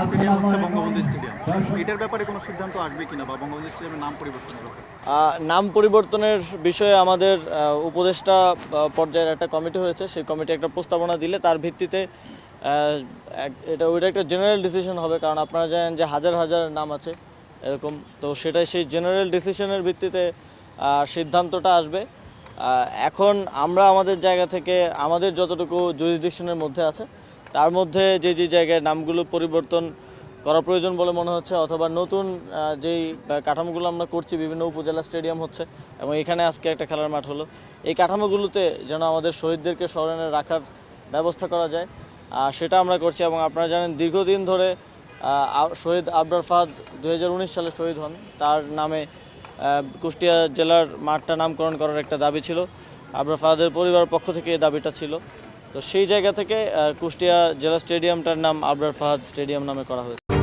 Stadium হচ্ছে Bangabandhu stadium, এটার ব্যাপারে কোনো সিদ্ধান্ত আসবে কিনা বা বঙ্গবন্ধু স্টেডিয়ামের নাম পরিবর্তনের ব্যাপারে? নাম পরিবর্তনের বিষয়ে আমাদের উপদেষ্টা পর্যায়ের একটা কমিটি হয়েছে। সেই কমিটি একটা প্রস্তাবনা দিলে তার ভিত্তিতে ওইটা একটা জেনারেল ডিসিশন হবে, কারণ আপনারা জানেন যে হাজার হাজার নাম আছে এরকম। তো সেটাই সেই জেনারেল ডিসিশনের ভিত্তিতে সিদ্ধান্তটা আসবে। এখন আমরা আমাদের জায়গা থেকে আমাদের যতটুকু জুরিসডিকশনের মধ্যে আছে তার মধ্যে যে যে জায়গায় নামগুলো পরিবর্তন করা প্রয়োজন বলে মনে হচ্ছে, অথবা নতুন যেই কাঠামোগুলো আমরা করছি, বিভিন্ন উপজেলা স্টেডিয়াম হচ্ছে এবং এখানে আজকে একটা খেলার মাঠ হলো, এই কাঠামোগুলোতে যেন আমাদের শহীদদেরকে স্মরণে রাখার ব্যবস্থা করা যায় সেটা আমরা করছি। এবং আপনারা জানেন দীর্ঘদিন ধরে শহীদ আবরার ফাহাদ 2019 সালে শহীদ হন, তার নামে কুষ্টিয়া জেলার মাঠটা নামকরণ করার একটা দাবি ছিল। আবরার ফাহাদের পরিবারের পক্ষ থেকে এই দাবিটা ছিল। তো সেই জায়গা থেকে কুষ্টিয়া জেলা স্টেডিয়ামটার নাম আবরার ফাহাদ স্টেডিয়াম নামে করা হয়েছে।